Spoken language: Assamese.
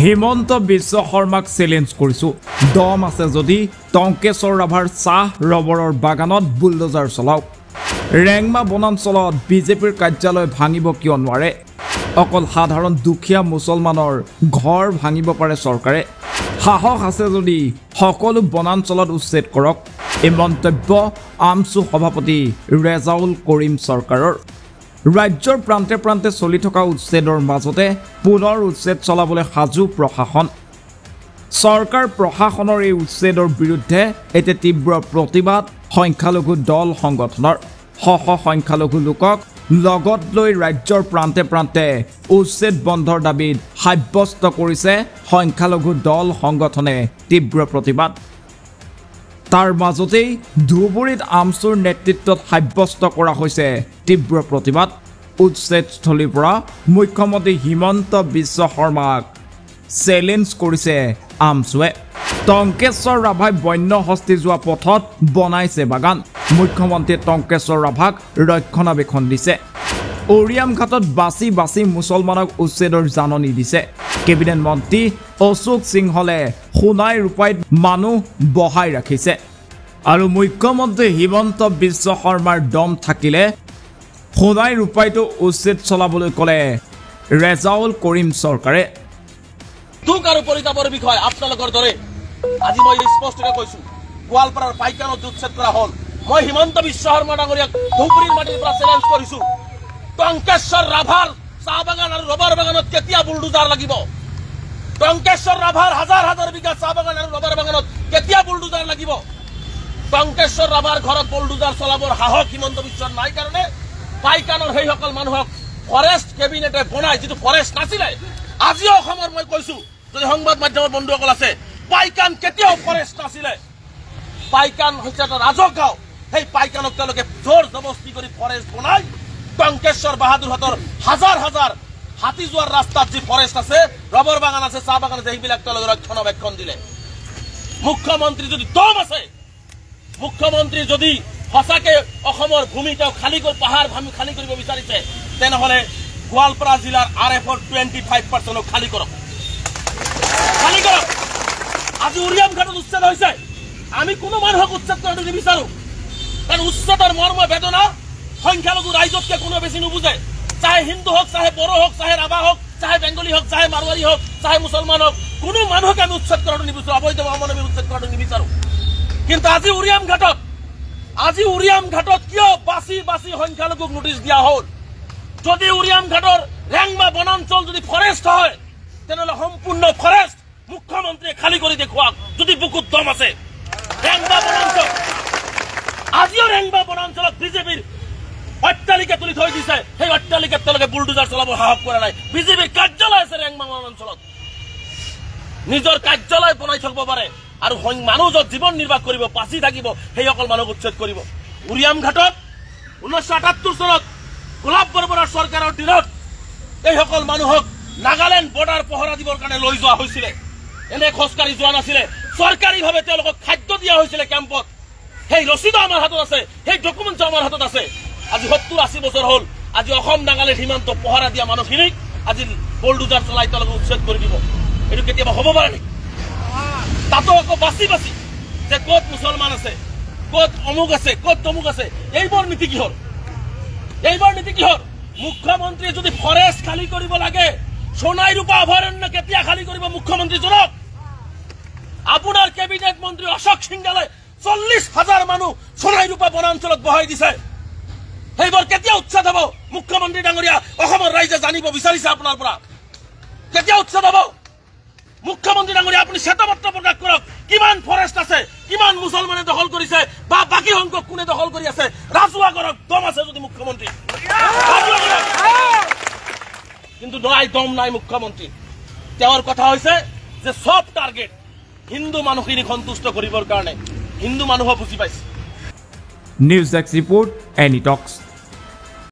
হিমন্ত বিশ্ব শৰ্মাক চ্যালেঞ্জ কৰিছো দম আছে যদি টংকেশ্বৰ ৰাভাৰ চাহ ৰবৰৰ বাগানত বুলডোজাৰ চলাওক ৰেংমা বনাঞ্চলত বিজেপিৰ কাৰ্যালয় ভাঙিব কিয় নোৱাৰে অকল সাধাৰণ দুখীয়া মুছলমানৰ ঘৰ ভাঙিব পাৰে চৰকাৰে সাহস আছে যদি সকলো বনাঞ্চলত উচ্ছেদ কৰক এই মন্তব্য আমছু সভাপতি ৰেজাউল কৰিম চৰকাৰৰ ৰাজ্যৰ প্ৰান্তে প্ৰান্তে চলি থকা উচ্ছেদৰ মাজতে পুনৰ উচ্ছেদ চলাবলৈ সাজু প্ৰশাসন চৰকাৰ প্ৰশাসনৰ এই উচ্ছেদৰ বিৰুদ্ধে এতিয়া তীব্ৰ প্ৰতিবাদ সংখ্যালঘু দল সংগঠনৰ শশ সংখ্যালঘু লোকক লগত লৈ ৰাজ্যৰ প্ৰান্তে প্ৰান্তে উচ্ছেদ বন্ধৰ দাবীত সাব্যস্ত কৰিছে সংখ্যালঘু দল সংগঠনে তীব্ৰ প্ৰতিবাদ তাৰ মাজতেই ধুবুৰীত আমছুৰ নেতৃত্বত সাব্যস্ত কৰা হৈছে তীব্ৰ প্ৰতিবাদ উচ্ছেদস্থলীৰ পৰা মুখ্যমন্ত্ৰী হিমন্ত বিশ্ব শৰ্মাক চ্যালেঞ্জ কৰিছে আমছুৱে টংকেশ্বৰ ৰাভাই বন্য হস্তি যোৱা পথত বনাইছে বাগান মুখ্যমন্ত্ৰীয়ে টংকেশ্বৰ ৰাভাক ৰক্ষণাবেক্ষণ দিছে ওৰিয়াম ঘাটত বাছি বাছি মুছলমানক উচ্ছেদৰ জাননী দিছে কেবিনেট মন্ত্ৰী অশোক সিংহলে সোণাই ৰূপাইত মানুহ বহাই ৰাখিছে আৰু মুখ্যমন্ত্ৰী হিমন্ত বিশ্ব শৰ্মাৰ দম থাকিলে সোণাই ৰূপাইটো উচ্ছেদ চলাবলৈ ক'লে ৰেজাউল কৰিম চৰকাৰে দুখ আৰু পৰিতাপৰ বিষয় আপোনালোকৰ দৰে আজি মই স্পষ্টকৈ কৈছো গোৱালপাৰাৰ পাইকানত উচ্ছেদ কৰা হ'ল মই হিমন্ত বিশ্ব শৰ্মা ডাঙৰীয়াক ধুবুৰীৰ মাটিৰ পৰা চ্যালেঞ্জ কৰিছো টংকেশ্বৰ ৰাভাৰ চাহ বাগান আৰু ৰবৰ বাগানত কেতিয়া বুলডোজাৰ লাগিব টংকেশ্বৰ ৰাভাৰ হাজাৰ হাজাৰ বিঘা চাহ বাগান আৰু ৰবৰ বাগানত কেতিয়া বুলডোজাৰ লাগিব টংকেশ্বৰ ৰাভাৰ ঘৰত বুলডোজাৰ চলাবৰ সাহস হিমন্ত বিশ্বৰ নাই কাৰণে পাইকানৰ সেইসকল মানুহক ফৰেষ্ট কেবিনেটে বনাই যিটো ফৰেষ্ট নাছিলে আজিও অসমৰ মই কৈছো যদি সংবাদ মাধ্যমৰ বন্ধুসকল আছে পাইকান কেতিয়াও ফৰেষ্ট নাছিলে পাইকান হৈছে এটা ৰাজহ গাঁও সেই পাইকানক তেওঁলোকে জোৰ জবস্তি কৰি ফৰেষ্ট বনাই টংকেশ্বৰ বাহাদুৰহঁতৰ হাজাৰ হাজাৰ হাতী যোৱাৰ ৰাস্তাত যি ফৰেষ্ট আছে ৰবৰ বাগান আছে চাহ বাগান আছে সেইবিলাক তেওঁলোকে ৰক্ষণাবেক্ষণ দিলে মুখ্যমন্ত্ৰী যদি দম আছে মুখ্যমন্ত্ৰী যদি সঁচাকে অসমৰ ভূমি তেওঁ খালী কৰি পাহাৰ খালী কৰিব বিচাৰিছে তেনেহলে গোৱালপাৰা জিলাৰ RFৰ 25% খালী কৰক আজি উৰিয়াম ঘাটত উচ্ছেদ হৈছে আমি কোনো মানুহক উচ্ছেদ কৰাটো নিবিচাৰো কাৰণ উচ্ছেদৰ মৰ্ম বেদনা সংখ্যালঘু ৰাইজতকে কোনো বেছি নুবুজে চাহে হিন্দু হওক চাহে বড়ো হওক চাহে ৰাভা হওক চাহে বেংগলী হওক চাহে মাৰোৱাৰী হওক চাহে মুছলমান হওক কোনো মানুহক আমি উচ্ছেদ কৰাটো নিবিচাৰো অবৈধ অমানৱিক উচ্ছেদ কৰাটো নিবিচাৰো কিন্তু আজি উৰিয়াম ঘাটত কিয় বাছি বাছি সংখ্যালঘুক নোটিছ দিয়া হ'ল যদি উৰিয়াম ঘাটৰ ৰেংমা বনাঞ্চল যদি ফৰেষ্ট হয় তেনেহ'লে সম্পূৰ্ণ ফৰেষ্ট মুখ্যমন্ত্ৰীয়ে খালী কৰি দেখুৱাওক যদি বুকুত দম আছে ৰেংমা বনাঞ্চল আজিও ৰেংমা বনাঞ্চলত বিজেপিৰ অট্টালিকা তুলি থৈ দিছে সেই অট্টালিকাত তেওঁলোকে বুলডোজাৰ চলাব সাহস কৰা নাই বিজেপিৰ কাৰ্যালয় আছে ৰেংমা বনাঞ্চলত নিজৰ কাৰ্যালয় বনাই থব পাৰে আৰু মানুহ য'ত জীৱন নিৰ্বাহ কৰিব পাচি থাকিব সেইসকল মানুহক উচ্ছেদ কৰিব উৰিয়াম ঘাটত 1978 চনত গোলাপ বৰবৰাৰ চৰকাৰৰ দিনত এইসকল মানুহক নাগালেণ্ড বৰ্ডাৰ পহৰা দিবৰ কাৰণে লৈ যোৱা হৈছিলে এনে খোজকাঢ়ি যোৱা নাছিলে চৰকাৰীভাৱে তেওঁলোকক খাদ্য দিয়া হৈছিলে কেম্পত সেই ৰচিদ আমাৰ হাতত আছে সেই ডকুমেণ্ট আমাৰ হাতত আছে আজি 70-80 বছৰ হ'ল আজি অসম নাগালেণ্ড সীমান্ত পহৰা দিয়া মানুহখিনিক আজি বুলডোজাৰ চলাই তেওঁলোকক উচ্ছেদ কৰি দিব এইটো কেতিয়াবা হ'ব পাৰে নেকি তাতো আকৌ বাছি বাছি যে ক'ত মুছলমান আছে ক'ত অমুক আছে ক'ত তমুক আছে এইবোৰ নীতি কিহৰ মুখ্যমন্ত্ৰীয়ে যদি ফৰেষ্ট খালী কৰিব লাগে সোণাই ৰূপা অভয়াৰণ্য কেতিয়া খালী কৰিব মুখ্যমন্ত্ৰীজনক আপোনাৰ কেবিনেট মন্ত্ৰী অশোক সিংহালে 40,000 মানুহ সোণাই ৰূপা বনাঞ্চলত বহাই দিছে সেইবোৰ কেতিয়া উচ্ছেদ হ'ব মুখ্যমন্ত্ৰী ডাঙৰীয়া অসমৰ ৰাইজে জানিব বিচাৰিছে আপোনাৰ পৰা কেতিয়া উচ্ছেদ হ'ব মুখ্যমন্ত্ৰী ডাঙৰীয়া আপুনি শ্বেতপত্ৰ প্ৰকাশ কৰক কিমান ফৰেষ্ট আছে কিমান মুছলমানে দখল কৰিছে বা বাকী সংখ্যক কোনে দখল কৰি আছে ৰাজহুৱা কৰক দম আছে যদি মুখ্যমন্ত্ৰী কিন্তু নাই দম নাই মুখ্যমন্ত্ৰী তেওঁৰ কথা হৈছে যে সব টাৰ্গেট হিন্দু মানুহখিনিক সন্তুষ্ট কৰিবৰ কাৰণে হিন্দু মানুহক বুজি পাইছে নিউজ ডেস্ক ৰিপোৰ্ট এনি টক্স